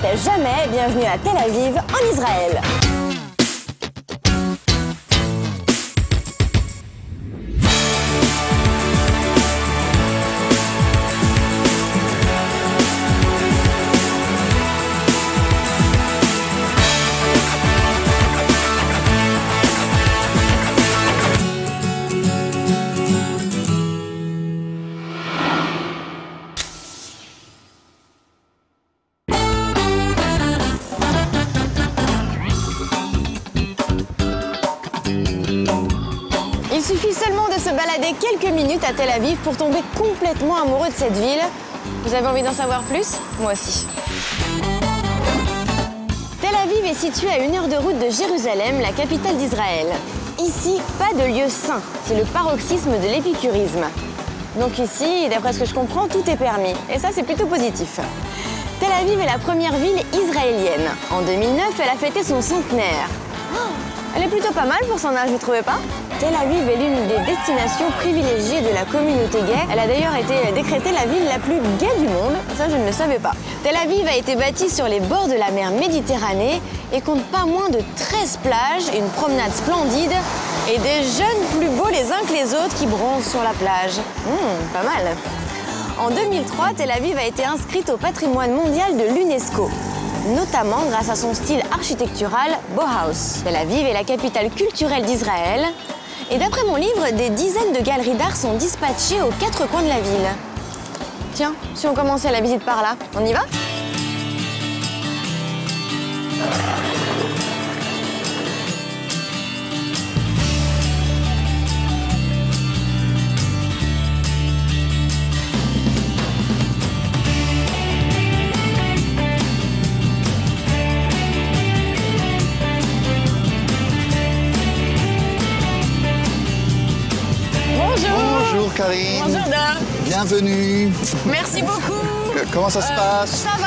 rate jamais, bienvenue à Tel Aviv, en Israël. Il suffit seulement de se balader quelques minutes à Tel Aviv pour tomber complètement amoureux de cette ville. Vous avez envie d'en savoir plus? Moi aussi. Tel Aviv est située à 1 heure de route de Jérusalem, la capitale d'Israël. Ici, pas de lieu saint, c'est le paroxysme de l'épicurisme. Donc ici, d'après ce que je comprends, tout est permis. Et ça, c'est plutôt positif. Tel Aviv est la première ville israélienne. En 2009, elle a fêté son centenaire. Elle est plutôt pas mal pour son âge, vous trouvez pas? Tel Aviv est l'une des destinations privilégiées de la communauté gay. Elle a d'ailleurs été décrétée la ville la plus gaie du monde. Ça, je ne le savais pas. Tel Aviv a été bâtie sur les bords de la mer Méditerranée et compte pas moins de 13 plages, une promenade splendide et des jeunes plus beaux les uns que les autres qui bronzent sur la plage. Pas mal. En 2003, Tel Aviv a été inscrite au patrimoine mondial de l'UNESCO, notamment grâce à son style architectural Bauhaus. Tel Aviv est la capitale culturelle d'Israël. Et d'après mon livre, des dizaines de galeries d'art sont dispatchées aux 4 coins de la ville. Tiens, si on commençait la visite par là, on y va? Bonjour Karine. Bonjour Dom. Bienvenue. Merci beaucoup. Comment ça se passe? Ça va,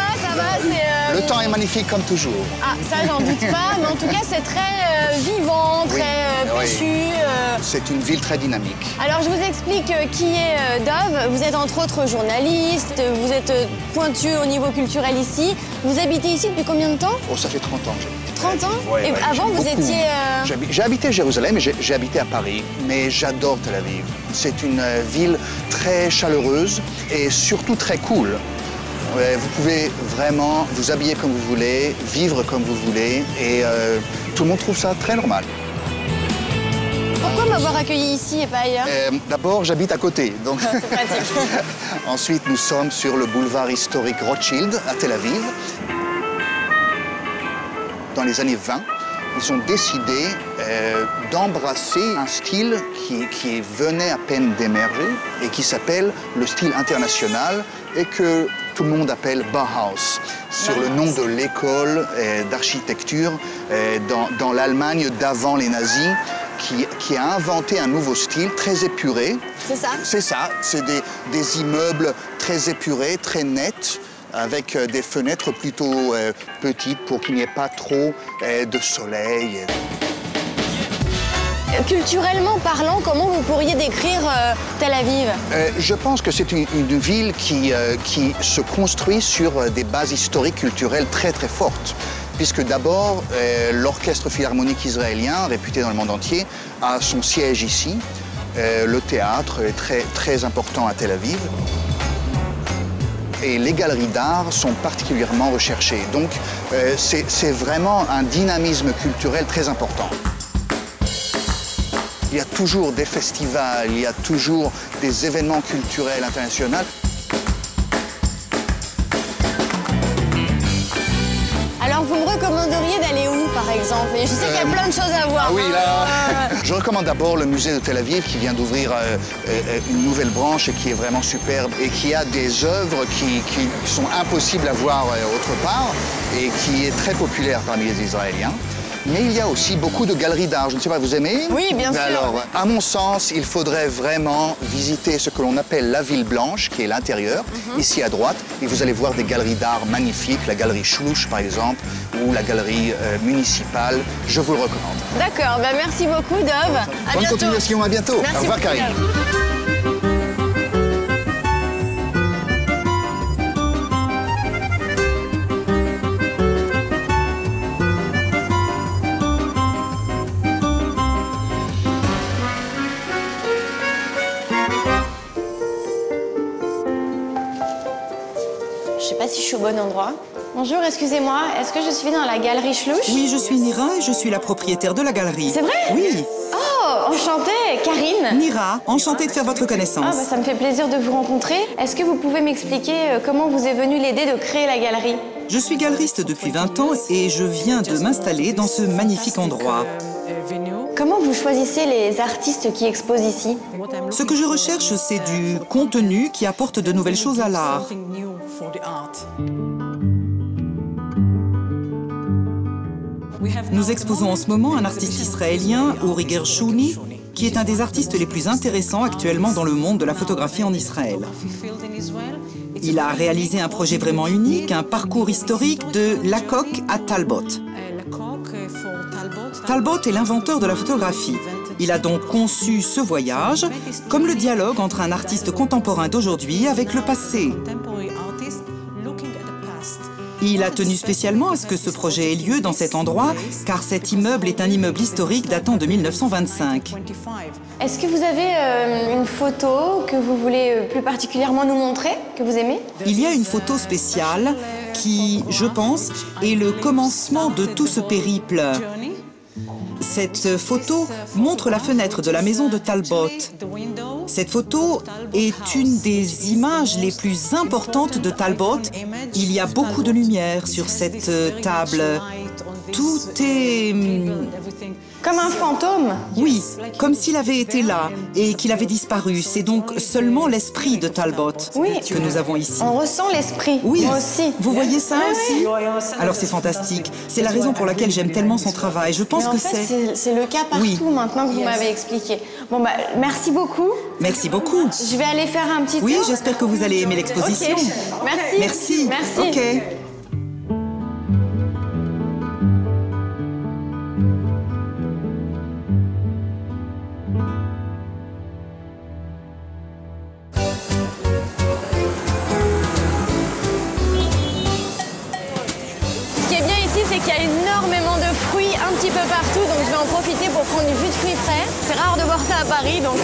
c'est... Le temps est magnifique comme toujours. Ah, ça j'en doute pas, mais en tout cas c'est très vivant, très péchu. C'est une ville très dynamique. Alors je vous explique qui est Dov. Vous êtes entre autres journaliste, vous êtes pointu au niveau culturel ici. Vous habitez ici depuis combien de temps? Oh, ça fait 30 ans que j'habite. 30 ans? Ouais, Et avant vous étiez... J'ai habité Jérusalem et j'ai habité à Paris, mais j'adore Tel Aviv. C'est une ville très chaleureuse et surtout très cool. Vous pouvez vraiment vous habiller comme vous voulez, vivre comme vous voulez et tout le monde trouve ça très normal. Pourquoi m'avoir accueilli ici et pas ailleurs? D'abord, j'habite à côté. Donc... C'est pratique. Ensuite, nous sommes sur le boulevard historique Rothschild à Tel Aviv. Dans les années 20, ils ont décidé d'embrasser un style qui venait à peine d'émerger et qui s'appelle le style international et que tout le monde appelle Bauhaus, sur le nom de l'école d'architecture dans l'Allemagne d'avant les nazis, qui a inventé un nouveau style très épuré. C'est ça? C'est ça, c'est des immeubles très épurés, très nets, avec des fenêtres plutôt petites pour qu'il n'y ait pas trop de soleil. Culturellement parlant, comment vous pourriez décrire Tel Aviv? Je pense que c'est une ville qui se construit sur des bases historiques culturelles très très fortes. Puisque d'abord, l'Orchestre Philharmonique israélien, réputé dans le monde entier, a son siège ici. Le théâtre est très, très important à Tel Aviv. Et les galeries d'art sont particulièrement recherchées. Donc, c'est vraiment un dynamisme culturel très important. Il y a toujours des festivals, il y a toujours des événements culturels internationaux. Alors, vous me recommanderiez d'aller où, par exemple? Je sais qu'il y a plein de choses à voir. Ah oui, là, je recommande d'abord le musée de Tel Aviv qui vient d'ouvrir une nouvelle branche et qui est vraiment superbe et qui a des œuvres qui sont impossibles à voir autre part et qui est très populaire parmi les Israéliens. Mais il y a aussi beaucoup de galeries d'art. Je ne sais pas, vous aimez? Oui, bien sûr. Alors, à mon sens, il faudrait vraiment visiter ce que l'on appelle la Ville Blanche, qui est l'intérieur, ici à droite. Et vous allez voir des galeries d'art magnifiques, la galerie Schluch, par exemple, ou la galerie municipale. Je vous le recommande. D'accord, ben merci beaucoup, Dov. À Bonne bientôt. continuation, à bientôt. Merci Au revoir, beaucoup, Karine. Dov. je suis au bon endroit. Bonjour, excusez-moi, est-ce que je suis dans la galerie Schlouch? Oui, je suis Nira et je suis la propriétaire de la galerie. C'est vrai? Oui. Oh, enchantée, Karine. Nira, enchantée de faire votre connaissance. Ah, bah, ça me fait plaisir de vous rencontrer. Est-ce que vous pouvez m'expliquer comment vous est venue l'idée de créer la galerie? Je suis galeriste depuis 20 ans et je viens de m'installer dans ce magnifique endroit. Comment vous choisissez les artistes qui exposent ici? Ce que je recherche, c'est du contenu qui apporte de nouvelles choses à l'art. Nous exposons en ce moment un artiste israélien, Uri Gershuni, qui est un des artistes les plus intéressants actuellement dans le monde de la photographie en Israël. Il a réalisé un projet vraiment unique, un parcours historique de Lacock à Talbot. Talbot est l'inventeur de la photographie. Il a donc conçu ce voyage comme le dialogue entre un artiste contemporain d'aujourd'hui avec le passé. Il a tenu spécialement à ce que ce projet ait lieu dans cet endroit, car cet immeuble est un immeuble historique datant de 1925. Est-ce que vous avez une photo que vous voulez plus particulièrement nous montrer, que vous aimez? Il y a une photo spéciale qui, je pense, est le commencement de tout ce périple. Cette photo montre la fenêtre de la maison de Talbot. Cette photo est une des images les plus importantes de Talbot. Il y a beaucoup de lumière sur cette table. Tout est... Comme un fantôme? Oui, comme s'il avait été là et qu'il avait disparu. C'est donc seulement l'esprit de Talbot que nous avons ici. On ressent l'esprit, oui. Moi aussi. Vous voyez ça aussi? Alors c'est fantastique. C'est la raison pour laquelle j'aime tellement son travail. Je pense que c'est le cas partout maintenant que vous m'avez expliqué. Bon bah, merci beaucoup. Merci beaucoup. Je vais aller faire un petit tour. Oui, j'espère que vous allez aimer l'exposition. Okay. Merci. Merci. Ok. C'est qu'il y a énormément de fruits un petit peu partout, donc je vais en profiter pour prendre du jus de fruits frais. C'est rare de voir ça à Paris, donc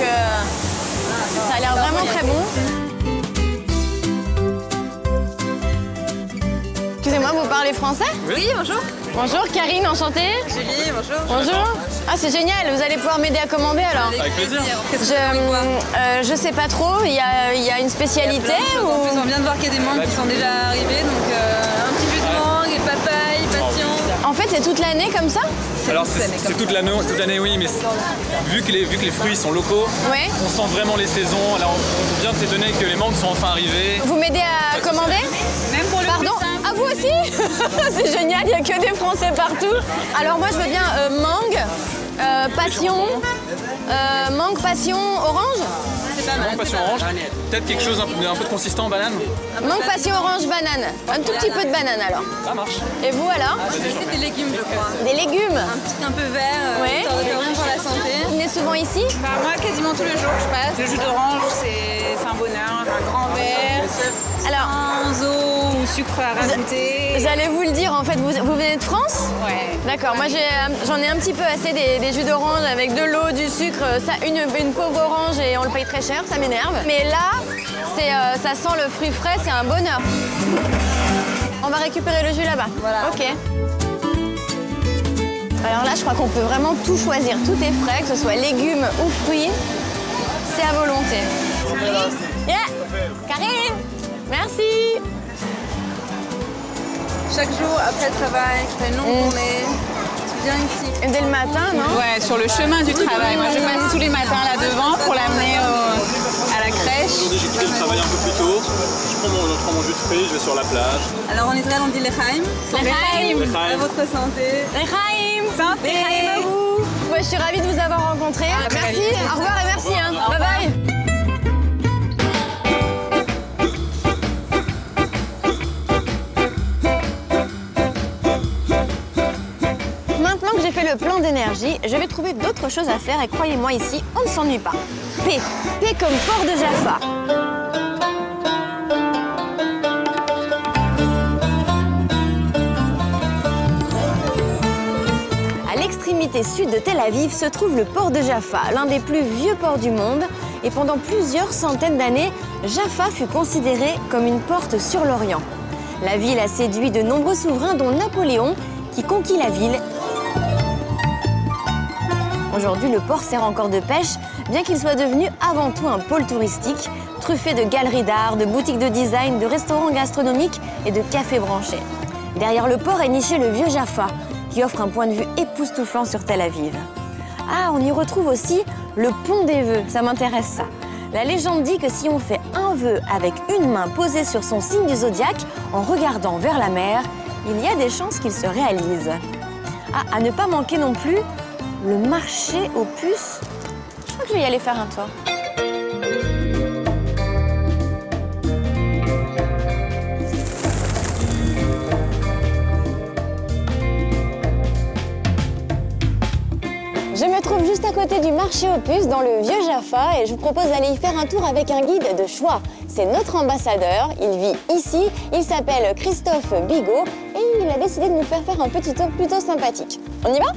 ça a l'air vraiment très bon. Excusez-moi, vous parlez français? Oui, bonjour. Bonjour, Karine, enchantée. Julie, bonjour. Bonjour. Ah, c'est génial, vous allez pouvoir m'aider à commander alors? Avec plaisir. Je sais pas trop, il y a une spécialité ou... En plus, on vient de voir qu'il y a des mangues qui sont déjà arrivées, donc un petit peu de mangue, et papaye, passion. En fait, c'est toute l'année comme ça? Alors c'est toute l'année, oui, mais vu que les fruits sont locaux, on sent vraiment les saisons. Alors on vient de s'étonner que les mangues sont enfin arrivées. Vous m'aidez à commander? Même pour le Pardon? Ah, vous aussi? C'est génial, il n'y a que des Français partout. Alors moi, je veux bien mangue, passion, mangue, passion, orange. C'est pas mal. Mangue, passion, orange. Peut-être quelque chose un peu de consistant en banane. Mangue, passion, orange, banane. Un tout petit peu de banane alors. Ça marche. Et vous alors? C'est des légumes, je crois. Des légumes? Un peu vert, histoire de faire bon pour la santé. Vous venez souvent ici? Bah, moi, quasiment tous les jours, je passe. Le jus d'orange, c'est un bonheur. Un grand verre. Alors, sans eau ou sucre à rajouter. J'allais vous le dire, en fait, vous venez de France? Ouais. D'accord, moi j'en ai un petit peu assez des jus d'orange avec de l'eau, du sucre, ça, une pauvre orange et on le paye très cher, ça m'énerve. Mais là, ça sent le fruit frais, c'est un bonheur. On va récupérer le jus là-bas. Voilà. Ok. Alors là, je crois qu'on peut vraiment tout choisir. Tout est frais, que ce soit légumes ou fruits. C'est à volonté. Yeah. Karine, merci. Chaque jour, après le travail, je fais une longue journée. Tu viens ici. Et dès le matin, non? Ouais, sur le chemin du travail. Moi, je passe tous les matins là devant pour l'amener à la crèche. Aujourd'hui, j'ai quitté le travail un peu plus tôt. Je prends mon jus de fruits, je vais sur la plage. Alors en Israël, on dit lechaim. Lechaim. À votre santé. Lechaim. Santé. Lechaim à vous. Ouais, je suis ravie de vous avoir rencontré. Merci, au revoir et merci. Hein. Bye bye. Maintenant que j'ai fait le plein d'énergie, je vais trouver d'autres choses à faire et croyez-moi ici, on ne s'ennuie pas. P comme port de Jaffa. À l'extrémité sud de Tel Aviv se trouve le port de Jaffa, l'un des plus vieux ports du monde. Et pendant plusieurs centaines d'années, Jaffa fut considérée comme une porte sur l'Orient. La ville a séduit de nombreux souverains, dont Napoléon, qui conquit la ville. Aujourd'hui, le port sert encore de pêche, bien qu'il soit devenu avant tout un pôle touristique, truffé de galeries d'art, de boutiques de design, de restaurants gastronomiques et de cafés branchés. Derrière le port est niché le vieux Jaffa, qui offre un point de vue époustouflant sur Tel Aviv. Ah, on y retrouve aussi le pont des vœux, ça m'intéresse ça. La légende dit que si on fait un vœu avec une main posée sur son signe du zodiaque, en regardant vers la mer, il y a des chances qu'il se réalise. Ah, à ne pas manquer non plus, le marché aux puces. Je crois que je vais y aller faire un tour. Je me trouve juste à côté du marché aux puces dans le vieux Jaffa et je vous propose d'aller y faire un tour avec un guide de choix. C'est notre ambassadeur, il vit ici, il s'appelle Christophe Bigot et il a décidé de nous faire un petit tour plutôt sympathique. On y va ?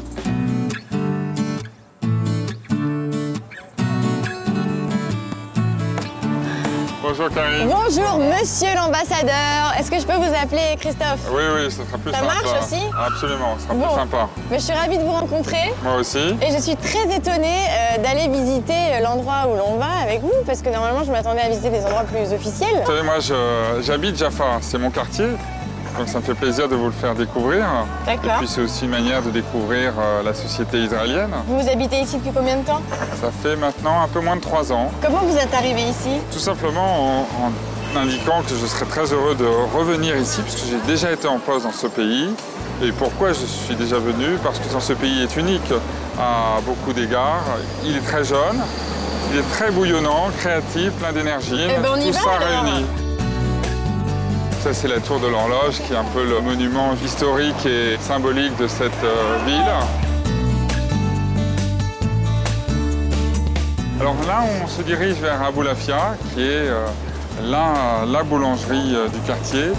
Bonjour Karine. Bonjour monsieur l'ambassadeur. Est-ce que je peux vous appeler Christophe? Oui, ça sera plus sympa. Ça marche aussi? Absolument, ça sera plus sympa. Mais je suis ravie de vous rencontrer. Moi aussi. Et je suis très étonnée d'aller visiter l'endroit où l'on va avec vous, parce que normalement je m'attendais à visiter des endroits plus officiels. Vous savez, moi j'habite Jaffa, c'est mon quartier. Donc ça me fait plaisir de vous le faire découvrir. D'accord. Et puis c'est aussi une manière de découvrir la société israélienne. Vous habitez ici depuis combien de temps? Ça fait maintenant un peu moins de 3 ans. Comment vous êtes arrivé ici? Tout simplement en indiquant que je serais très heureux de revenir ici, puisque j'ai déjà été en poste dans ce pays. Et pourquoi je suis déjà venu? Parce que ce pays est unique à beaucoup d'égards. Il est très jeune, il est très bouillonnant, créatif, plein d'énergie. Tout ça réuni. Ça, c'est la tour de l'horloge, qui est un peu le monument historique et symbolique de cette ville. Alors là, on se dirige vers Aboulafia, qui est la boulangerie du quartier.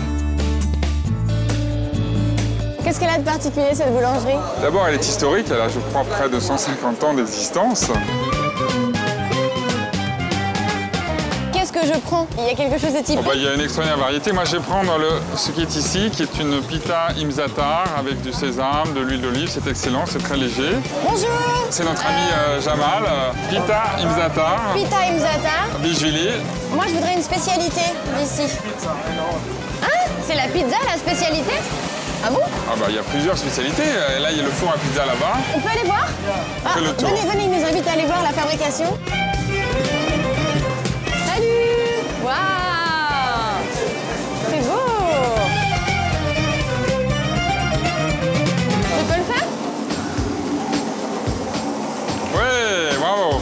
Qu'est-ce qu'elle a de particulier, cette boulangerie? D'abord, elle est historique, elle a, je crois, près de 150 ans d'existence. Qu'est-ce que je prends? Il y a quelque chose de typique? Il y a une extraordinaire variété. Moi, je vais prendre ce qui est ici, qui est une pita imzatar avec du sésame, de l'huile d'olive. C'est excellent, c'est très léger. Bonjour! C'est notre ami Jamal. Pita imzatar. Pita imzatar. Bijvili. Moi, je voudrais une spécialité d'ici. Ah, c'est la pizza, la spécialité? Ah bon? Il y a plusieurs spécialités. Là, il y a le four à pizza là-bas. On peut aller voir? Fais le tour. Venez, il nous invite à aller voir la fabrication. Salut! Waouh! C'est beau! Je peux le faire? Ouais, bravo!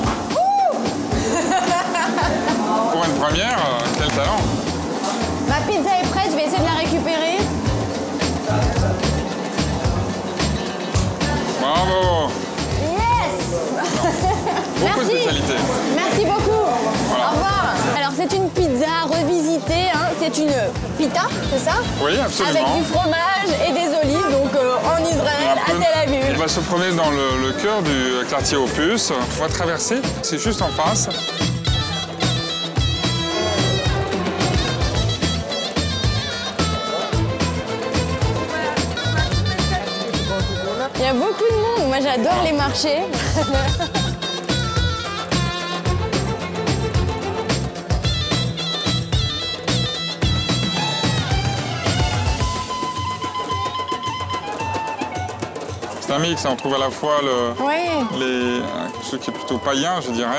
Pour une première, quel talent! Ma pizza est prête, je vais essayer de la récupérer. Bravo! Yes! Beaucoup de spécialités. Merci beaucoup. Voilà. Au revoir. Alors c'est une pizza revisitée, hein. C'est une pita, c'est ça? Oui, absolument. Avec du fromage et des olives, donc en Israël, à Tel Aviv. On va se promener dans le cœur du quartier aux puces. On va traverser, c'est juste en face. Il y a beaucoup de monde, moi j'adore les marchés. C'est un mix, on trouve à la fois ce qui est plutôt païen, je dirais,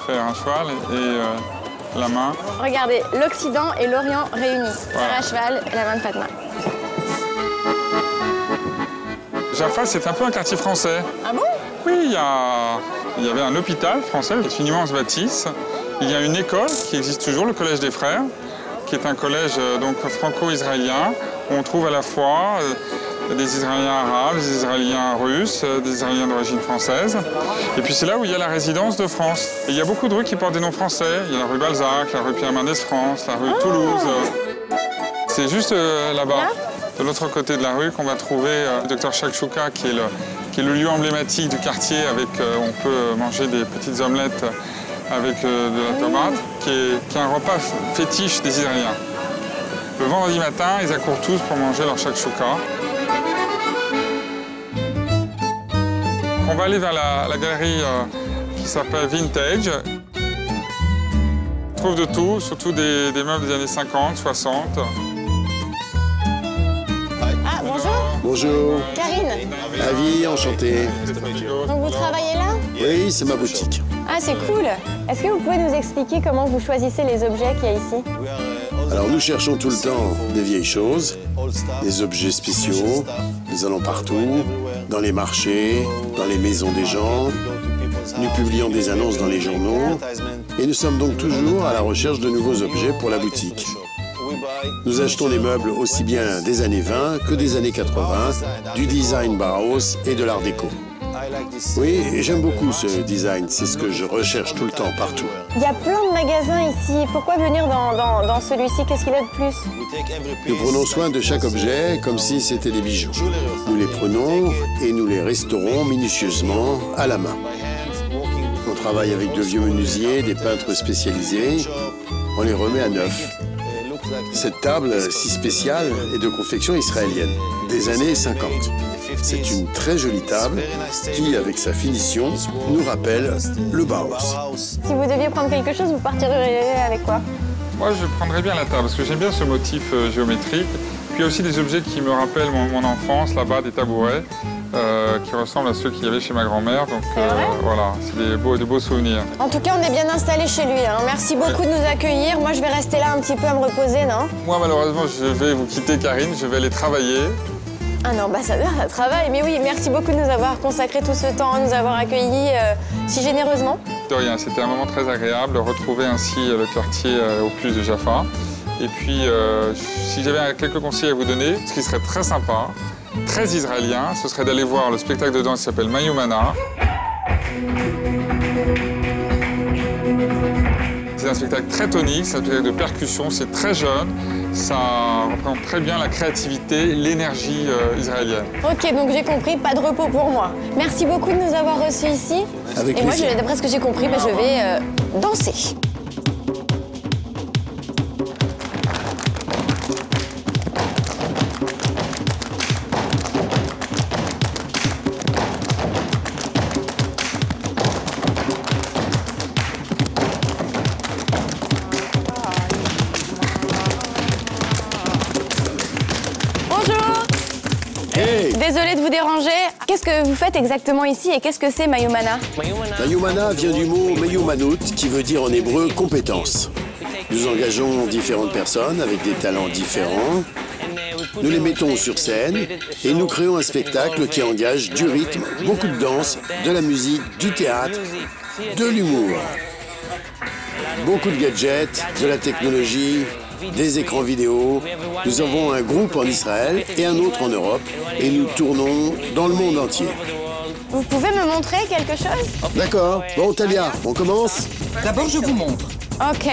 faire un cheval et la main. Regardez, l'Occident et l'Orient réunis. Voilà. Faire à cheval et la main de Fatma. Jaffa, c'est un peu un quartier français. Ah bon? Oui, il y avait un hôpital français, qui est une immense bâtisse. Il y a une école qui existe toujours, le Collège des Frères, qui est un collège donc franco-israélien, où on trouve à la fois des Israéliens arabes, des Israéliens russes, des Israéliens d'origine française. Et puis c'est là où il y a la résidence de France. Et il y a beaucoup de rues qui portent des noms français. Il y a la rue Balzac, la rue Pierre-Mendès France, la rue Toulouse. C'est juste là-bas, de l'autre côté de la rue, qu'on va trouver le docteur Shakshuka, qui est le lieu emblématique du quartier, avec on peut manger des petites omelettes avec de la tomate, qui est un repas fétiche des Israéliens. Le vendredi matin, ils accourent tous pour manger leur shakshuka. On va aller vers la galerie qui s'appelle Vintage. On trouve de tout, surtout des meubles des années 50, 60. Ah, bonjour. Bonjour. Karine. Avis, enchanté. Donc vous travaillez là? Oui, c'est ma boutique. Ah, c'est cool. Est-ce que vous pouvez nous expliquer comment vous choisissez les objets qu'il y a ici? Alors nous cherchons tout le temps des vieilles choses, des objets spéciaux. Nous allons partout, dans les marchés, dans les maisons des gens. Nous publions des annonces dans les journaux. Et nous sommes donc toujours à la recherche de nouveaux objets pour la boutique. Nous achetons des meubles aussi bien des années 20 que des années 80, du design Bauhaus et de l'art déco. Oui, et j'aime beaucoup ce design, c'est ce que je recherche tout le temps, partout. Il y a plein de magasins ici. Pourquoi venir dans celui-ci? Qu'est-ce qu'il y a de plus? Nous prenons soin de chaque objet comme si c'était des bijoux. Nous les prenons et nous les restaurons minutieusement à la main. On travaille avec de vieux menuisiers, des peintres spécialisés. On les remet à neuf. Cette table si spéciale est de confection israélienne, des années 50. C'est une très jolie table qui, avec sa finition, nous rappelle le Bauhaus. Si vous deviez prendre quelque chose, vous partiriez avec quoi? Moi, je prendrais bien la table parce que j'aime bien ce motif géométrique. Puis il y a aussi des objets qui me rappellent mon enfance, là-bas, des tabourets qui ressemblent à ceux qu'il y avait chez ma grand-mère. Donc voilà, c'est de beaux souvenirs. En tout cas, on est bien installés chez lui. Hein. Merci beaucoup de nous accueillir. Moi, je vais rester là un petit peu à me reposer, non? Moi, malheureusement, je vais vous quitter, Karine. Je vais aller travailler. Un ambassadeur, ça travaille. Mais oui, merci beaucoup de nous avoir consacré tout ce temps, de nous avoir accueillis si généreusement. De rien, c'était un moment très agréable de retrouver ainsi le quartier au plus de Jaffa. Et puis, si j'avais quelques conseils à vous donner, ce qui serait très sympa, très israélien, ce serait d'aller voir le spectacle de danse qui s'appelle Mayumana. C'est un spectacle très tonique, c'est un spectacle de percussion, c'est très jeune. Ça représente très bien la créativité, l'énergie israélienne. Ok, donc j'ai compris, pas de repos pour moi. Merci beaucoup de nous avoir reçus ici. Avec Et moi, plaisir. d'après ce que j'ai compris, je vais danser. Désolée de vous déranger. Qu'est-ce que vous faites exactement ici et qu'est-ce que c'est Mayumana? Mayumana vient du mot Mayumanut, qui veut dire en hébreu compétence. Nous engageons différentes personnes avec des talents différents. Nous les mettons sur scène et nous créons un spectacle qui engage du rythme, beaucoup de danse, de la musique, du théâtre, de l'humour. Beaucoup de gadgets, de la technologie, des écrans vidéo. Nous avons un groupe en Israël et un autre en Europe et nous tournons dans le monde entier. Vous pouvez me montrer quelque chose? D'accord. Bon, Talia, on commence? D'abord, je vous montre. Ok.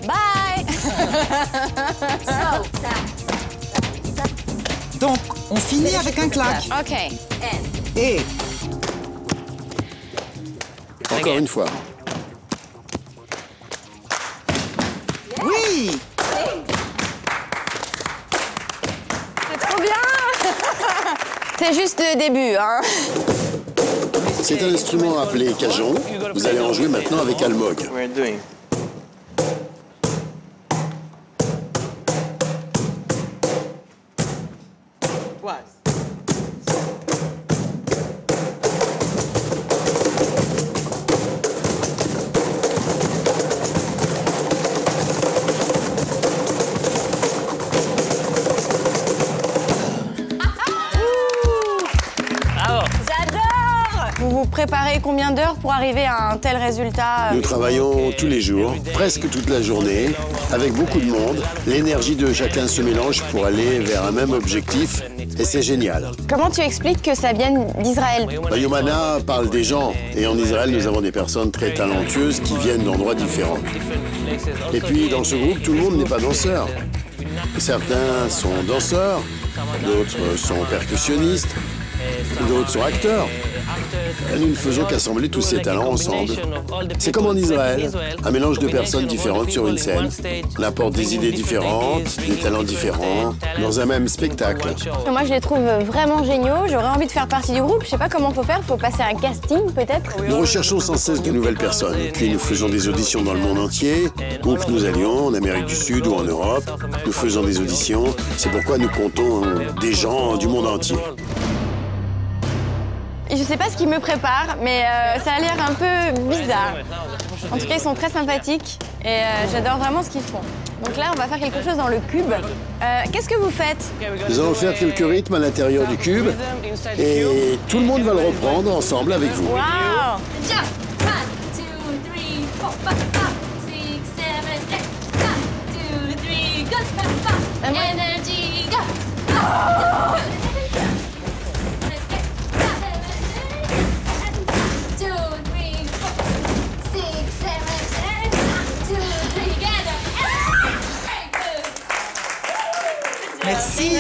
Bye. Donc, on finit avec un claque. Ok. Et Encore une fois. oui, C'est trop bien. C'est juste le début, hein. C'est un instrument appelé cajon. Vous allez en jouer maintenant avec Almog. J'adore. Vous vous préparez combien d'heures pour arriver à un tel résultat? Nous travaillons tous les jours, presque toute la journée, avec beaucoup de monde. L'énergie de chacun se mélange pour aller vers un même objectif et c'est génial. Comment tu expliques que ça vienne d'Israël? Mayumana parle des gens et en Israël, nous avons des personnes très talentueuses qui viennent d'endroits différents. Et puis, dans ce groupe, tout le monde n'est pas danseur. Certains sont danseurs, d'autres sont percussionnistes, D'autres sont acteurs. Nous ne faisons qu'assembler tous ces talents ensemble. C'est comme en Israël, un mélange de personnes différentes sur une scène. On apporte des idées différentes, des talents différents, dans un même spectacle. Moi, je les trouve vraiment géniaux. J'aurais envie de faire partie du groupe. Je sais pas comment faut faire. Faut passer un casting, peut-être. Nous recherchons sans cesse de nouvelles personnes. Puis nous faisons des auditions dans le monde entier. Où que nous allions, en Amérique du Sud ou en Europe, nous faisons des auditions. C'est pourquoi nous comptons des gens du monde entier. Et je sais pas ce qu'ils me préparent, mais ça a l'air un peu bizarre. En tout cas, ils sont très sympathiques et j'adore vraiment ce qu'ils font. Donc là, on va faire quelque chose dans le cube. Qu'est-ce que vous faites? Nous allons faire quelques rythmes à l'intérieur du cube et tout le monde va le reprendre ensemble avec vous. Waouh! Merci.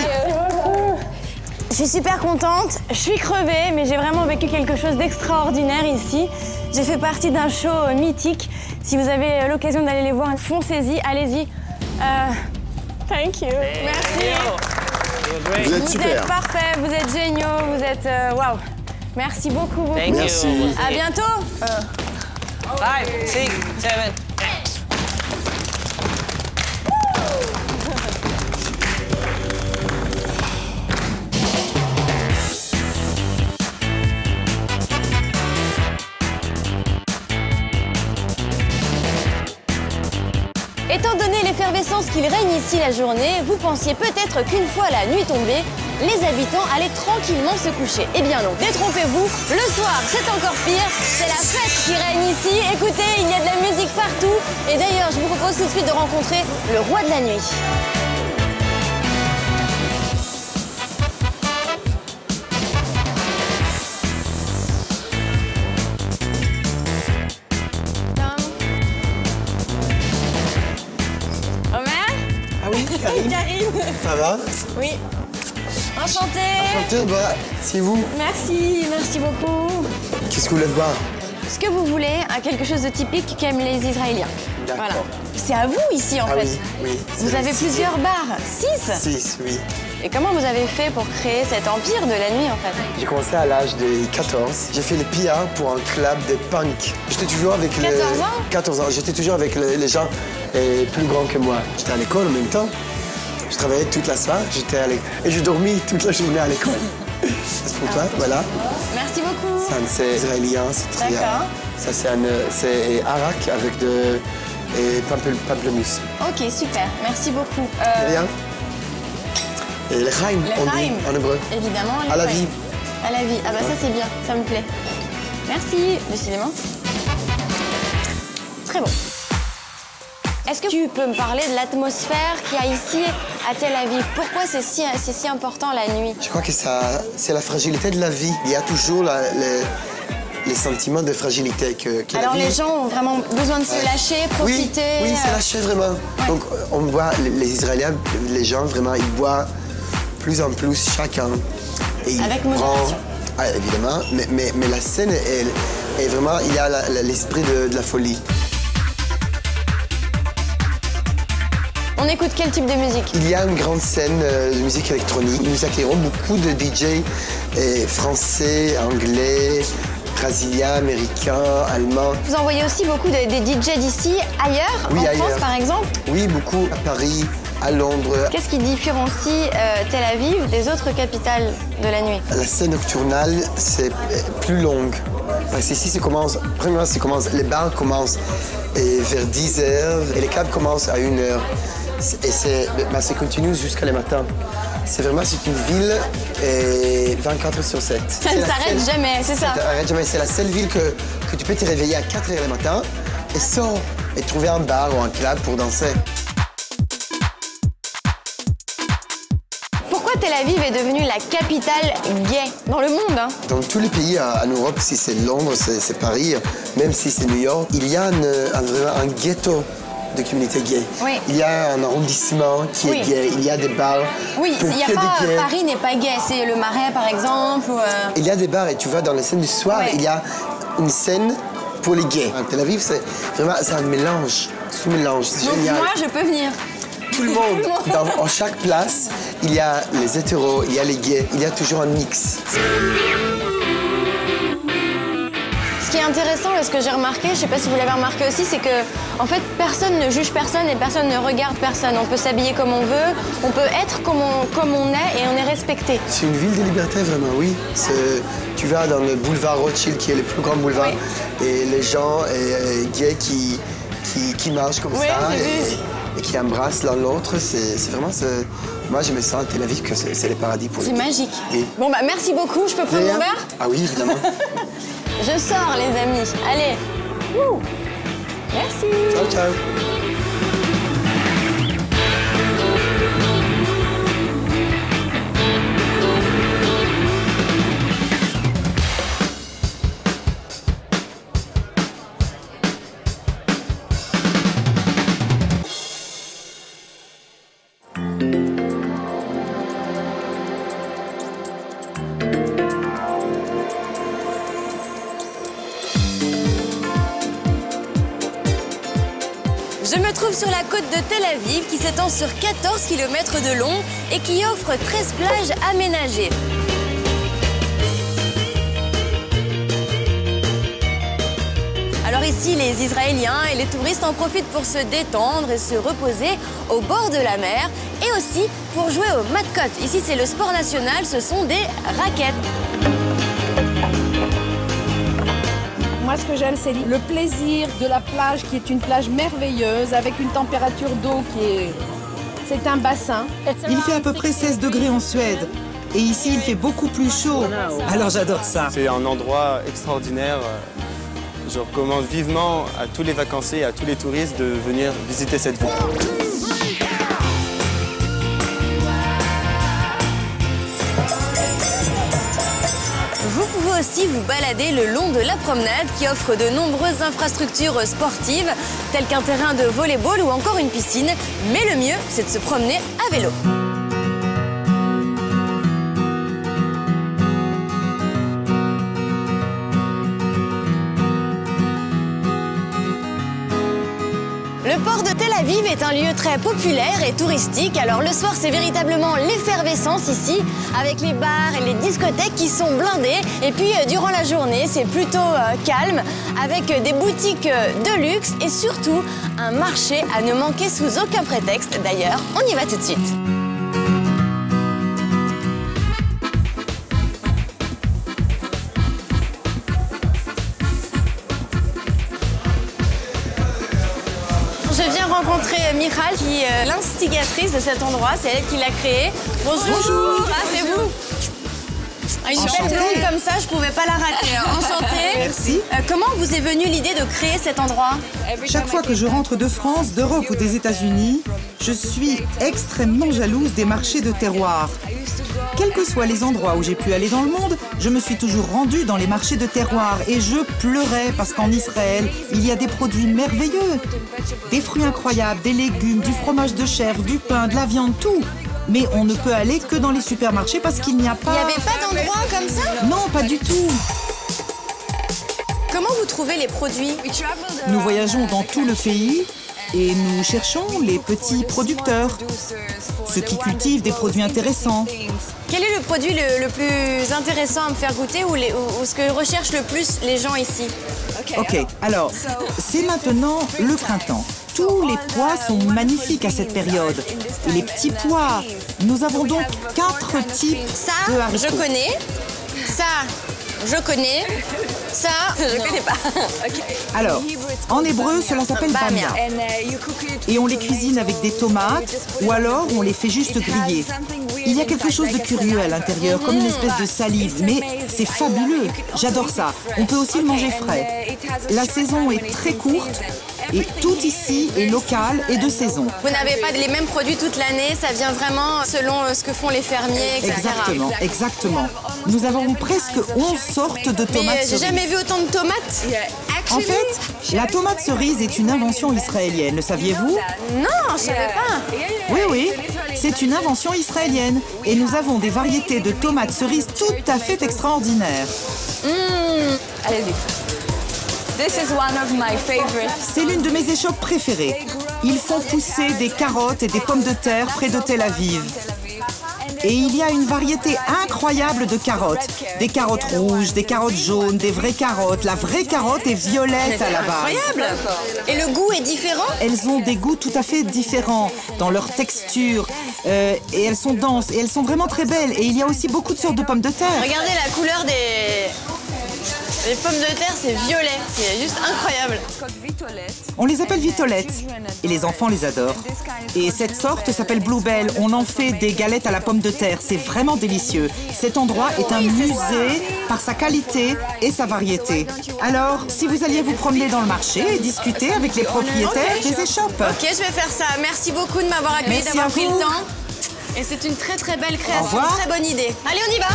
Je suis super contente, je suis crevée, mais j'ai vraiment vécu quelque chose d'extraordinaire ici. J'ai fait partie d'un show mythique. Si vous avez l'occasion d'aller les voir, foncez-y, allez-y. Thank you. Merci. Vous êtes super. Vous êtes parfaits, vous êtes géniaux, vous êtes... waouh. Merci beaucoup, beaucoup. Merci. À bientôt. 5, 6, 7. Étant donné l'effervescence qu'il règne ici la journée, vous pensiez peut-être qu'une fois la nuit tombée, les habitants allaient tranquillement se coucher. Eh bien non, détrompez-vous, le soir c'est encore pire, c'est la fête qui règne ici. Écoutez, il y a de la musique partout. Et d'ailleurs, je vous propose tout de suite de rencontrer le roi de la nuit. Karim. Ça va? Oui. Enchantée. Enchantée, bah, c'est vous. Merci, merci beaucoup. Qu'est-ce que vous voulez boire? Ce que vous voulez, quelque chose de typique qu'aiment les Israéliens. D'accord. Voilà. C'est à vous ici en fait. Oui. Vous avez plusieurs bars. 6? 6, oui. Et comment vous avez fait pour créer cet empire de la nuit en fait? J'ai commencé à l'âge de 14. J'ai fait le PR pour un club de punk. J'étais toujours avec 14 ans? 14 ans. J'étais toujours avec les gens plus grands que moi. J'étais à l'école en même temps. Je travaillais toute la soirée. Et je dormis toute la journée à l'école. C'est pour toi, voilà. Merci beaucoup. C'est israélien, c'est très bien. D'accord. Ça, c'est arak avec et pamplemousse. Ok, super. Merci beaucoup. Rien. Et le chaim, on dit en hébreu. Évidemment. À la vie. À la vie. Ah bah ça c'est bien, ça me plaît. Merci, décidément. Très bon. Est-ce que tu peux me parler de l'atmosphère qu'il y a ici à Tel Aviv? Pourquoi c'est si important la nuit? Je crois que c'est la fragilité de la vie. Il y a toujours les sentiments de fragilité que alors la vie... les gens ont vraiment besoin de se lâcher, profiter. Oui, se lâcher vraiment. Ouais. Donc on voit les Israéliens, les gens vraiment, ils boivent plus en plus chacun. Et avec modération. Évidemment, mais la scène est vraiment, il y a l'esprit de la folie. On écoute quel type de musique? Il y a une grande scène de musique électronique. Nous accueillons beaucoup de DJ français, anglais, brésiliens, américains, allemands. Vous envoyez aussi beaucoup des DJ d'ici, ailleurs, oui, en France par exemple? Oui, beaucoup à Paris, à Londres. Qu'est-ce qui différencie Tel Aviv des autres capitales de la nuit? La scène nocturnale, c'est plus longue. Parce qu'ici, les bars commencent vers 10h et les clubs commencent à 1h. Et c'est continu jusqu'à le matin. C'est une ville 24/7. Ça ne s'arrête jamais, c'est ça? Ça ne s'arrête jamais. C'est la seule ville que tu peux te réveiller à 4h le matin et trouver un bar ou un club pour danser. Pourquoi Tel Aviv est devenue la capitale gay dans le monde? Dans tous les pays en Europe, si c'est Londres, c'est Paris, même si c'est New York, il y a un ghetto de communauté gay. Oui. Il y a un arrondissement qui est gay, il y a des bars. Oui, pour il y a que pas, des gays. Paris n'est pas gay, c'est le Marais par exemple. Ou Il y a des bars et tu vois, dans les scènes du soir, il y a une scène pour les gays. À Tel Aviv, c'est vraiment un mélange. C'est un mélange, c'est Donc génial. moi, je peux venir. Tout le monde. En chaque place, il y a les hétéros, il y a les gays, il y a toujours un mix. Ce qui est intéressant et ce que j'ai remarqué, je ne sais pas si vous l'avez remarqué aussi, c'est que en fait personne ne juge personne et personne ne regarde personne. On peut s'habiller comme on veut, on peut être comme on est et on est respecté. C'est une ville de liberté vraiment, oui. Tu vas dans le boulevard Rothschild qui est le plus grand boulevard et les gens gays qui marchent comme ça et qui embrassent l'un l'autre. C'est vraiment... Moi, je me sens à Tel Aviv que c'est le paradis pour les gays. C'est magique. Oui. Bon, bah merci beaucoup. Je peux prendre mon verre? Ah oui, évidemment. Je sors, les amis. Allez. Wouh. Merci. Ciao, ciao. Je me trouve sur la côte de Tel Aviv qui s'étend sur 14 km de long et qui offre 13 plages aménagées. Alors ici, les Israéliens et les touristes en profitent pour se détendre et se reposer au bord de la mer et aussi pour jouer au matkot. Ici, c'est le sport national, ce sont des raquettes. Moi, ce que j'aime, c'est le plaisir de la plage, qui est une plage merveilleuse, avec une température d'eau qui est... C'est un bassin. Il fait à peu près 16 degrés en Suède. Et ici, il fait beaucoup plus chaud. Alors j'adore ça. C'est un endroit extraordinaire. Je recommande vivement à tous les vacanciers et à tous les touristes de venir visiter cette ville. Vous pouvez aussi vous balader le long de la promenade qui offre de nombreuses infrastructures sportives telles qu'un terrain de volley-ball ou encore une piscine. Mais le mieux, c'est de se promener à vélo. Le port de Tel Aviv est un lieu très populaire et touristique. Alors le soir, c'est véritablement l'effervescence ici, avec les bars et les discothèques qui sont blindés. Et puis durant la journée, c'est plutôt calme, avec des boutiques de luxe et surtout un marché à ne manquer sous aucun prétexte. D'ailleurs, on y va tout de suite. Je viens rencontrer Michal, qui est l'instigatrice de cet endroit. C'est elle qui l'a créé. Bonjour. Bonjour. Ah, c'est vous. Une belle blonde comme ça, je pouvais pas la rater. Enchantée. Merci. Comment vous est venue l'idée de créer cet endroit? Chaque fois que je rentre de France, d'Europe ou des États-Unis, je suis extrêmement jalouse des marchés de terroir. Quels que soient les endroits où j'ai pu aller dans le monde, je me suis toujours rendue dans les marchés de terroir et je pleurais parce qu'en Israël, il y a des produits merveilleux. Des fruits incroyables, des légumes, du fromage de chèvre, du pain, de la viande, tout. Mais on ne peut aller que dans les supermarchés parce qu'il n'y a pas... Il n'y avait pas d'endroit comme ça? Non, pas du tout. Comment vous trouvez les produits? Nous voyageons dans tout le pays et nous cherchons les petits producteurs, ceux qui cultivent des produits intéressants. Quel est le produit le plus intéressant à me faire goûter ou ce que recherchent le plus les gens ici? Ok, alors, c'est maintenant le printemps. Tous les pois sont magnifiques à cette période. Et les petits pois, nous avons donc 4 types de haricots. Ça, je connais. Ça, je connais. Ça, je connais pas. Alors, en hébreu, cela s'appelle bamia. Et on les cuisine avec des tomates ou alors on les fait juste griller. Il y a quelque chose de curieux à l'intérieur, comme une espèce de salive, mais c'est fabuleux. J'adore ça. On peut aussi le manger frais. La saison est très courte et tout ici est local et de saison. Vous n'avez pas les mêmes produits toute l'année, ça vient vraiment selon ce que font les fermiers, etc. Exactement, exactement. Nous avons presque 11 sortes de tomates. Mais j'ai jamais vu autant de tomates. En fait, la tomate cerise est une invention israélienne, le saviez-vous? Non, je savais pas. Oui, c'est une invention israélienne. Et nous avons des variétés de tomates cerises tout à fait extraordinaires. Allez-y. This is one of my favorites. C'est l'une de mes échoppes préférées. Ils font pousser des carottes et des pommes de terre près de Tel Aviv. Et il y a une variété incroyable de carottes. Des carottes rouges, des carottes jaunes, des vraies carottes. La vraie carotte est violette à la base. Incroyable. Et le goût est différent? Elles ont des goûts tout à fait différents dans leur texture. Et elles sont denses et elles sont vraiment très belles. Et il y a aussi beaucoup de sortes de pommes de terre. Regardez la couleur des pommes de terre, c'est violet. C'est juste incroyable. On les appelle vitolettes et les enfants les adorent. Et cette sorte s'appelle Bluebell. On en fait des galettes à la pomme de terre. C'est vraiment délicieux. Cet endroit est un musée par sa qualité et sa variété. Alors, si vous alliez vous promener dans le marché et discuter avec les propriétaires des échoppes. Ok, je vais faire ça. Merci beaucoup de m'avoir accueilli, d'avoir pris le temps. Et c'est une très très belle création, une très bonne idée. Allez, on y va.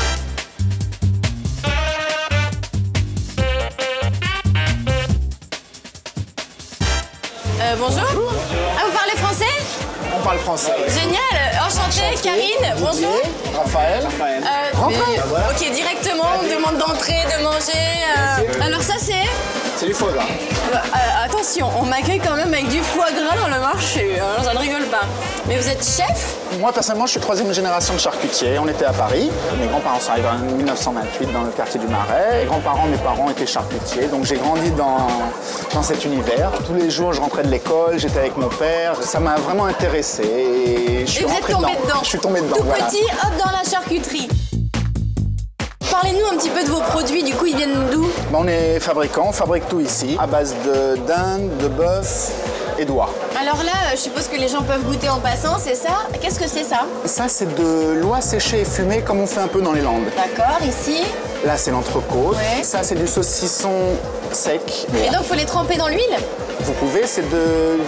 Bonjour. Ah, vous parlez français? On parle français. Génial. Enchantée. Karine, bonjour. Raphaël. Ok, directement, on me demande d'entrer, de manger. Alors ça, c'est? C'est du foie gras. Attention, on m'accueille quand même avec du foie gras dans le marché. Hein, ça ne rigole pas. Mais vous êtes chef? Moi, personnellement, je suis 3e génération de charcutier. On était à Paris. Mes grands-parents sont arrivés en 1928 dans le quartier du Marais. Les grands-parents, mes parents étaient charcutiers. Donc j'ai grandi dans cet univers. Tous les jours, je rentrais de l'école, j'étais avec mon père. Ça m'a vraiment intéressé. Et je suis rentré dedans. Je suis tombé dedans. Tout petit, hop, dans la charcuterie. Parlez-nous un petit peu de vos produits, du coup, ils viennent d'où? On est fabricant, on fabrique tout ici, à base de dinde, de bœuf et d'oie. Alors là, je suppose que les gens peuvent goûter en passant, c'est ça? Qu'est-ce que c'est ça? Ça, c'est de l'oie séchée et fumée, comme on fait un peu dans les Landes. D'accord, ici? Là, c'est l'entrecôte. Ouais. Ça, c'est du saucisson sec. Et donc, il faut les tremper dans l'huile? Vous pouvez, c'est de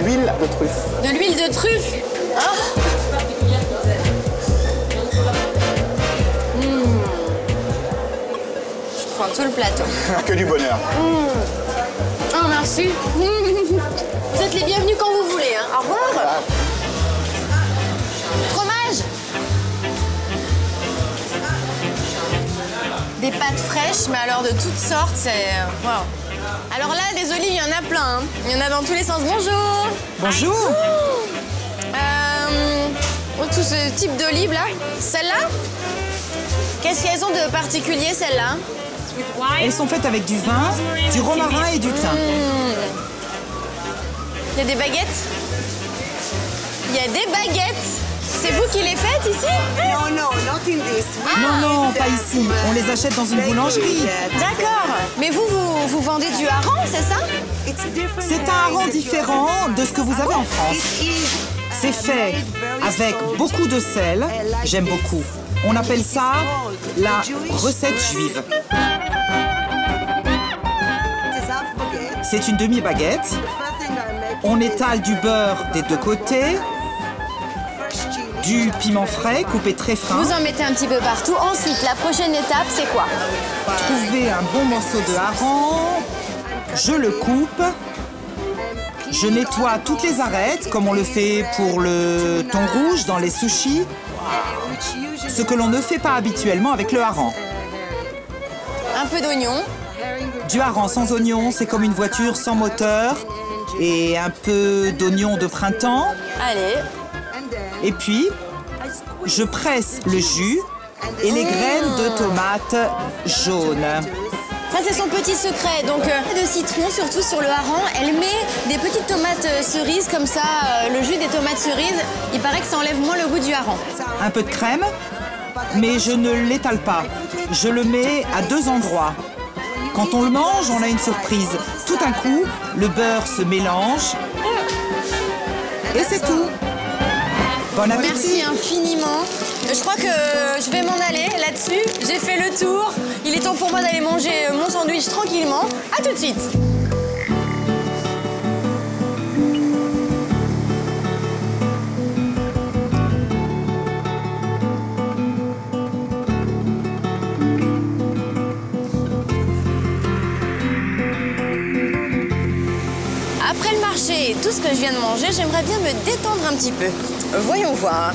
l'huile de truffe. De l'huile de truffe? Ah. Je prends tout le plateau. Que du bonheur. Oh, merci. Vous êtes les bienvenus quand vous voulez. Hein. Au revoir. Fromage. Des pâtes fraîches, mais alors de toutes sortes. C'est... Wow. Alors là, des olives, il y en a plein. Hein. Il y en a dans tous les sens. Bonjour. Bonjour. Tout ce type d'olives là. Celle-là, qu'est-ce qu'elles ont de particulier, celle-là? Elles sont faites avec du vin, du romarin et du thym. Il y a des baguettes? Il y a des baguettes? C'est vous qui les faites ici? Non, pas ici. On les achète dans une boulangerie. D'accord. Mais vous vendez du hareng, c'est ça? C'est un hareng différent de ce que vous avez en France. C'est fait avec beaucoup de sel. J'aime beaucoup. On appelle ça la recette juive. C'est une demi-baguette. On étale du beurre des deux côtés, du piment frais coupé très fin. Vous en mettez un petit peu partout. Ensuite, la prochaine étape, c'est quoi? Trouver un bon morceau de hareng. Je le coupe. Je nettoie toutes les arêtes, comme on le fait pour le thon rouge dans les sushis. Ce que l'on ne fait pas habituellement avec le hareng. Un peu d'oignon. Du hareng sans oignon, c'est comme une voiture sans moteur. Et un peu d'oignon de printemps. Allez. Et puis, je presse le jus et les graines de tomates jaunes. Ça, c'est son petit secret. Donc, de citron, surtout sur le hareng. Elle met des petites tomates cerises comme ça, le jus des tomates cerises. Il paraît que ça enlève moins le goût du hareng. Un peu de crème, mais je ne l'étale pas. Je le mets à deux endroits. Quand on le mange, on a une surprise. Tout d'un coup, le beurre se mélange. Et c'est tout. Bon appétit. Merci infiniment. Je crois que je vais m'en aller là-dessus. J'ai fait le tour. Il est temps pour moi d'aller manger mon sandwich tranquillement. À tout de suite. Après le marché et tout ce que je viens de manger, j'aimerais bien me détendre un petit peu. Voyons voir.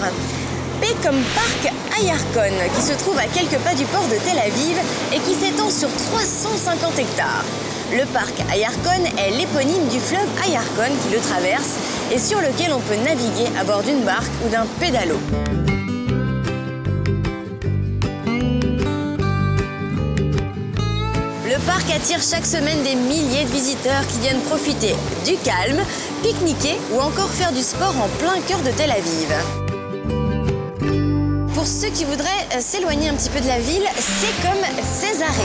P comme parc Ayarkon, qui se trouve à quelques pas du port de Tel Aviv et qui s'étend sur 350 hectares. Le parc Ayarkon est l'éponyme du fleuve Ayarkon qui le traverse et sur lequel on peut naviguer à bord d'une barque ou d'un pédalo. Le parc attire chaque semaine des milliers de visiteurs qui viennent profiter du calme, pique-niquer ou encore faire du sport en plein cœur de Tel Aviv. Pour ceux qui voudraient s'éloigner un petit peu de la ville, c'est comme Césarée.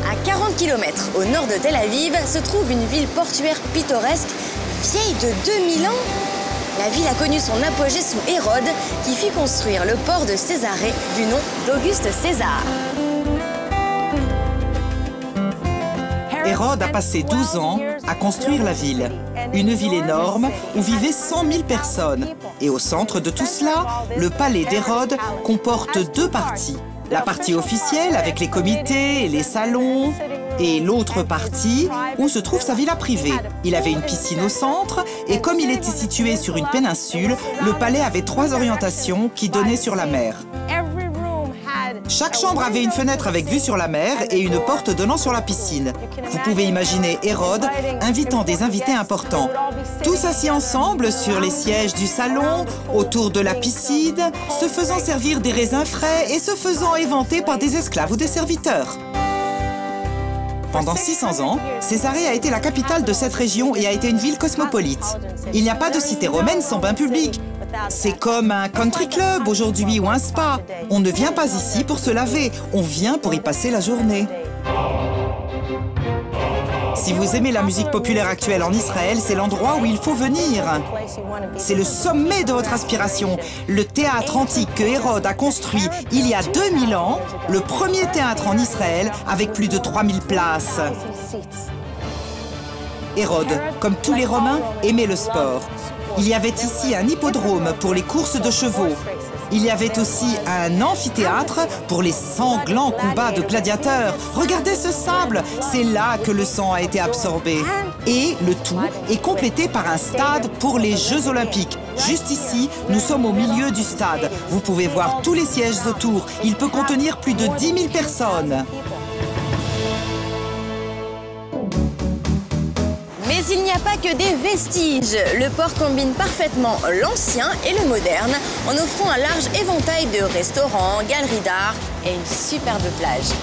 À 40 km au nord de Tel Aviv se trouve une ville portuaire pittoresque vieille de 2000 ans. La ville a connu son apogée sous Hérode qui fit construire le port de Césarée du nom d'Auguste César. Hérode a passé 12 ans à construire la ville. Une ville énorme où vivaient 100 000 personnes. Et au centre de tout cela, le palais d'Hérode comporte deux parties. La partie officielle avec les comités et les salons, et l'autre partie où se trouve sa villa privée. Il avait une piscine au centre et comme il était situé sur une péninsule, le palais avait 3 orientations qui donnaient sur la mer. Chaque chambre avait une fenêtre avec vue sur la mer et une porte donnant sur la piscine. Vous pouvez imaginer Hérode invitant des invités importants. Tous assis ensemble sur les sièges du salon, autour de la piscine, se faisant servir des raisins frais et se faisant éventer par des esclaves ou des serviteurs. Pendant 600 ans, Césarée a été la capitale de cette région et a été une ville cosmopolite. Il n'y a pas de cité romaine sans bain public. C'est comme un country club aujourd'hui ou un spa. On ne vient pas ici pour se laver, on vient pour y passer la journée. Si vous aimez la musique populaire actuelle en Israël, c'est l'endroit où il faut venir. C'est le sommet de votre aspiration. Le théâtre antique que Hérode a construit il y a 2000 ans, le premier théâtre en Israël avec plus de 3000 places. Hérode, comme tous les Romains, aimait le sport. Il y avait ici un hippodrome pour les courses de chevaux. Il y avait aussi un amphithéâtre pour les sanglants combats de gladiateurs. Regardez ce sable, c'est là que le sang a été absorbé. Et le tout est complété par un stade pour les Jeux Olympiques. Juste ici, nous sommes au milieu du stade. Vous pouvez voir tous les sièges autour. Il peut contenir plus de 10 000 personnes. Mais il n'y a pas que des vestiges. Le port combine parfaitement l'ancien et le moderne en offrant un large éventail de restaurants, galeries d'art et une superbe plage.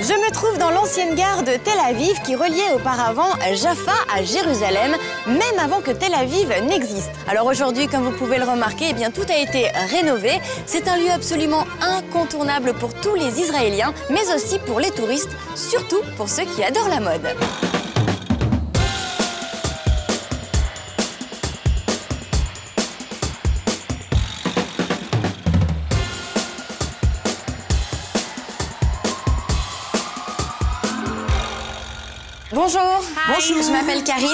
Je me trouve dans l'ancienne gare de Tel Aviv qui reliait auparavant Jaffa à Jérusalem, même avant que Tel Aviv n'existe. Alors aujourd'hui, comme vous pouvez le remarquer, eh bien, tout a été rénové. C'est un lieu absolument incontournable pour tous les Israéliens, mais aussi pour les touristes, surtout pour ceux qui adorent la mode. Bonjour. Bonjour. Je m'appelle Karine.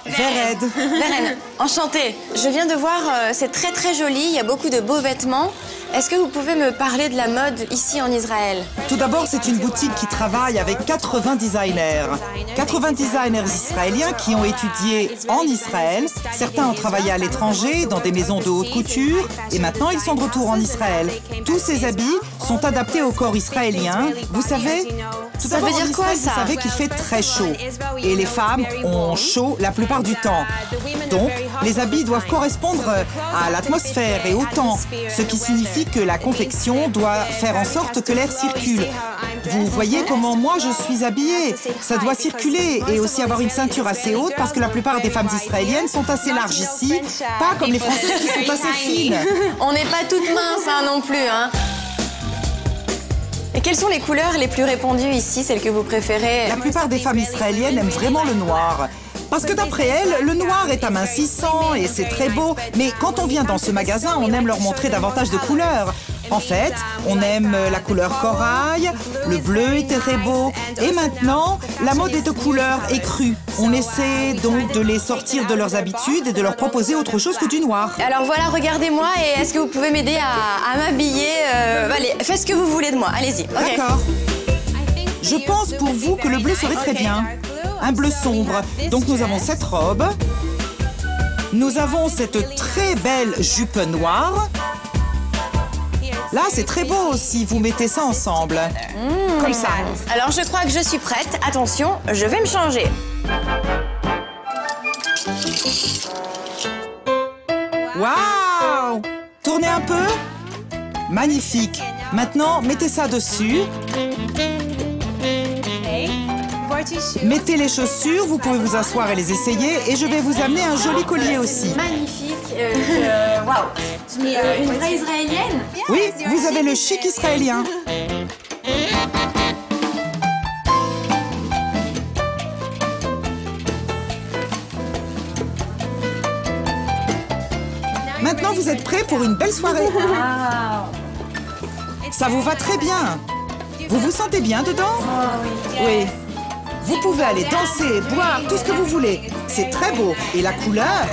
Vered. Veren, enchantée. Je viens de voir, c'est très très joli, il y a beaucoup de beaux vêtements. Est-ce que vous pouvez me parler de la mode ici en Israël? Tout d'abord, c'est une boutique qui travaille avec 80 designers. 80 designers israéliens qui ont étudié en Israël. Certains ont travaillé à l'étranger, dans des maisons de haute couture, et maintenant ils sont de retour en Israël. Tous ces habits sont adaptés au corps israélien. Vous savez, tout ça veut dire quoi, ça? Vous savez qu'il fait très chaud. Et les femmes ont chaud la plupart du temps. Donc, les habits doivent correspondre à l'atmosphère et au temps, ce qui signifie que la confection doit faire en sorte que l'air circule. Vous voyez comment moi je suis habillée. Ça doit circuler et aussi avoir une ceinture assez haute parce que la plupart des femmes israéliennes sont assez larges ici, pas comme les Françaises qui sont assez fines. On n'est pas toutes minces hein, non plus. Hein. Et quelles sont les couleurs les plus répandues ici, celles que vous préférez? La plupart des femmes israéliennes aiment vraiment le noir. Parce que d'après elles, le noir est amincissant et c'est très beau. Mais quand on vient dans ce magasin, on aime leur montrer davantage de couleurs. En fait, on aime la couleur corail, le bleu est très beau, et maintenant, la mode est de couleur écrue. On essaie donc de les sortir de leurs habitudes et de leur proposer autre chose que du noir. Alors voilà, regardez-moi et est-ce que vous pouvez m'aider à m'habiller Allez, faites ce que vous voulez de moi, allez-y. Okay. D'accord. Je pense pour vous que le bleu serait très bien. Un bleu sombre. Donc nous avons cette robe. Nous avons cette très belle jupe noire. Là, c'est très beau si vous mettez ça ensemble. Comme ça. Alors, je crois que je suis prête. Attention, je vais me changer. Waouh! Tournez un peu. Magnifique. Maintenant, mettez ça dessus. Mettez les chaussures, vous pouvez vous asseoir et les essayer. Et je vais vous amener un joli collier aussi. Magnifique. Waouh. Une vraie israélienne? Oui, vous avez le chic israélien. Maintenant, vous êtes prêts pour une belle soirée. Ça vous va très bien. Vous vous sentez bien dedans? Oui. Vous pouvez aller danser, boire, tout ce que vous voulez. C'est très beau. Et la couleur,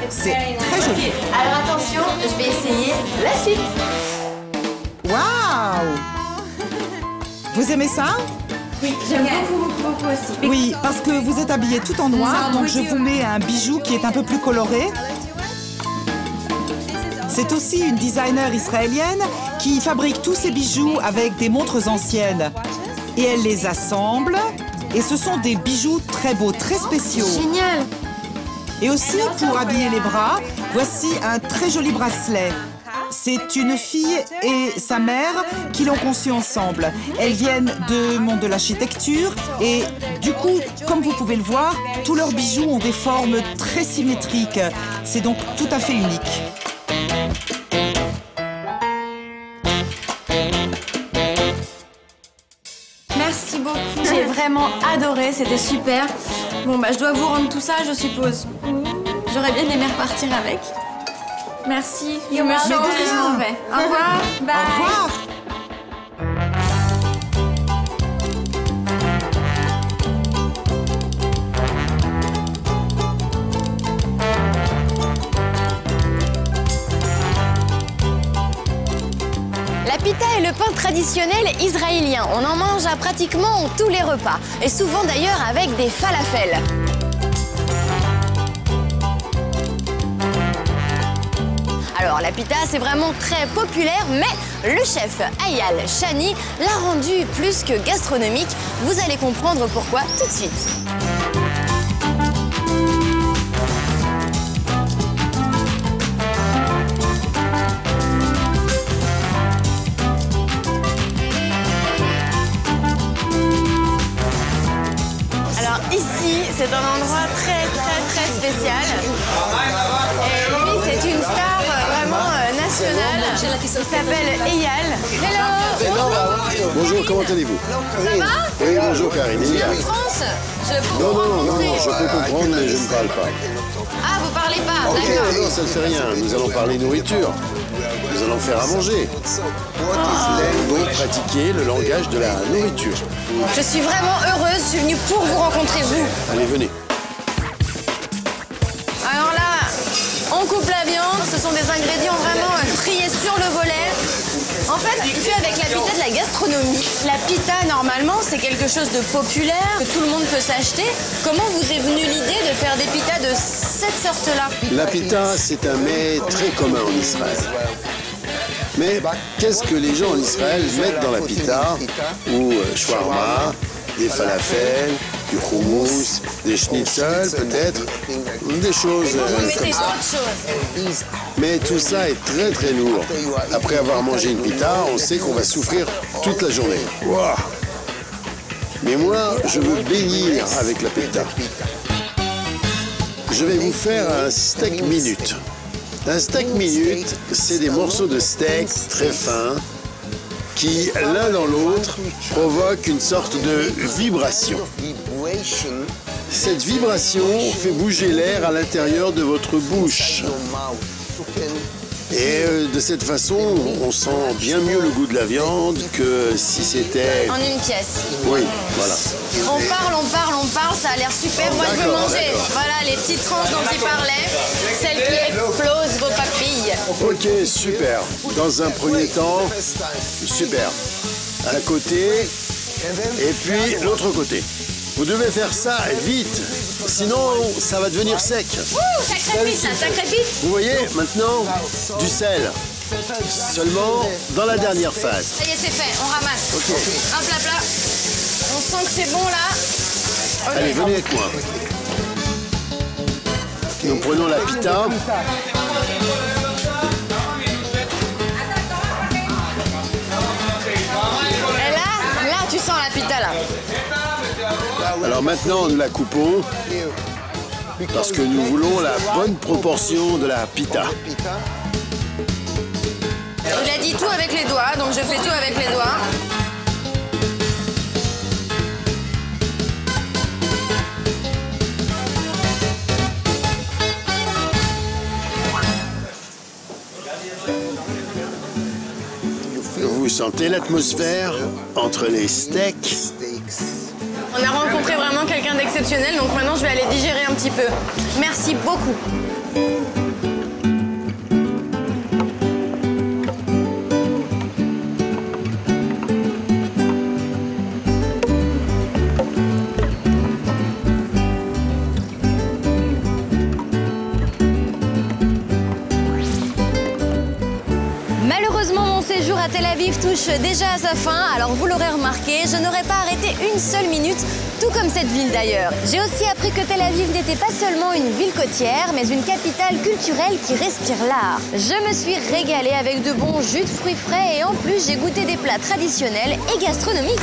c'est très joli. Alors attention, je vais essayer la suite. Waouh! Vous aimez ça? Oui, j'aime beaucoup aussi. Oui, parce que vous êtes habillé tout en noir, donc je vous mets un bijou qui est un peu plus coloré. C'est aussi une designer israélienne qui fabrique tous ses bijoux avec des montres anciennes. Et elle les assemble. Et ce sont des bijoux très beaux, très spéciaux. Génial! Et aussi, pour habiller les bras, voici un très joli bracelet. C'est une fille et sa mère qui l'ont conçu ensemble. Elles viennent du monde de l'architecture et du coup, comme vous pouvez le voir, tous leurs bijoux ont des formes très symétriques. C'est donc tout à fait unique. Merci beaucoup. J'ai vraiment adoré, c'était super. Bon, bah, je dois vous rendre tout ça, je suppose. J'aurais bien aimé repartir avec. Merci. Je me change et je m'en vais. Au revoir. Bye. Au revoir. La pita est le pain traditionnel israélien. On en mange à pratiquement tous les repas. Et souvent d'ailleurs avec des falafels. Alors la pita c'est vraiment très populaire, mais le chef Eyal Shani l'a rendu plus que gastronomique. Vous allez comprendre pourquoi tout de suite. Alors ici c'est un endroit très spécial. Et lui c'est une star nationale. Il s'appelle Eyal. Hello. Bonjour, comment allez-vous? Ça va? Oui, bonjour Karine. Je viens de France. Non, je peux comprendre, mais je ne parle pas. Ah, vous parlez pas? Ok, D'accord. non, ça ne fait rien. Nous allons parler nourriture. Nous allons faire à manger. Donc pratiquer le langage de la nourriture. Je suis vraiment heureuse. Je suis venue pour vous rencontrer, vous. Allez, venez. Alors là, on coupe la viande. Ce sont des ingrédients vraiment triés sur le volet. En fait, fait avec la pita de la gastronomie. La pita, normalement, c'est quelque chose de populaire, que tout le monde peut s'acheter. Comment vous est venue l'idée de faire des pitas de cette sorte-là? La pita, c'est un mets très commun en Israël. Mais qu'est-ce que les gens en Israël mettent dans la pita? Ou shawarma, des falafels, du houmous, des schnitzels peut-être, des choses comme ça. Mais tout ça est très lourd. Après avoir mangé une pita, on sait qu'on va souffrir toute la journée. Wow. Mais moi, je veux bénir avec la pita. Je vais vous faire un steak minute. Un steak minute, c'est des morceaux de steak très fins qui, l'un dans l'autre, provoquent une sorte de vibration. Cette vibration fait bouger l'air à l'intérieur de votre bouche. Et de cette façon, on sent bien mieux le goût de la viande que si c'était... En une pièce. Oui, voilà. On parle, ça a l'air super. Moi, je veux manger. Voilà, les petites tranches dont il parlait, celles qui explosent vos papilles. Ok, super. Dans un premier temps, super. Un côté, et puis l'autre côté. Vous devez faire ça vite, sinon ça va devenir sec. Ouh, ça crépite, ça crépite. Vous voyez, maintenant, du sel. Seulement dans la dernière phase. Ça y est, c'est fait, on ramasse. Ok. Hop là, là. On sent que c'est bon là. Okay. Allez, venez avec moi. Nous prenons la pita. Et là, tu sens la pita là. Alors maintenant, nous la coupons parce que nous voulons la bonne proportion de la pita. Il a dit tout avec les doigts, donc je fais tout avec les doigts. Vous sentez l'atmosphère entre les steaks? On a rencontré vraiment quelqu'un d'exceptionnel, donc maintenant je vais aller digérer un petit peu. Merci beaucoup. Malheureusement, mon séjour à Tel Aviv touche déjà à sa fin, alors vous l'aurez remarqué, je n'aurais pas arrêté une seule minute, tout comme cette ville d'ailleurs. J'ai aussi appris que Tel Aviv n'était pas seulement une ville côtière, mais une capitale culturelle qui respire l'art. Je me suis régalée avec de bons jus de fruits frais et en plus j'ai goûté des plats traditionnels et gastronomiques.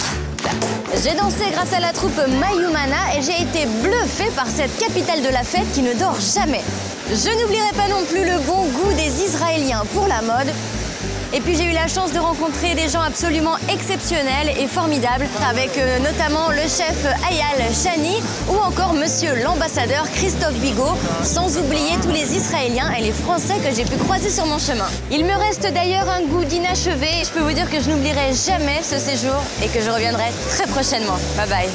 J'ai dansé grâce à la troupe Mayumana et j'ai été bluffée par cette capitale de la fête qui ne dort jamais. Je n'oublierai pas non plus le bon goût des Israéliens pour la mode. Et puis j'ai eu la chance de rencontrer des gens absolument exceptionnels et formidables, avec notamment le chef Ayal Shani ou encore monsieur l'ambassadeur Christophe Bigot, sans oublier tous les Israéliens et les Français que j'ai pu croiser sur mon chemin. Il me reste d'ailleurs un goût d'inachevé et je peux vous dire que je n'oublierai jamais ce séjour et que je reviendrai très prochainement. Bye bye.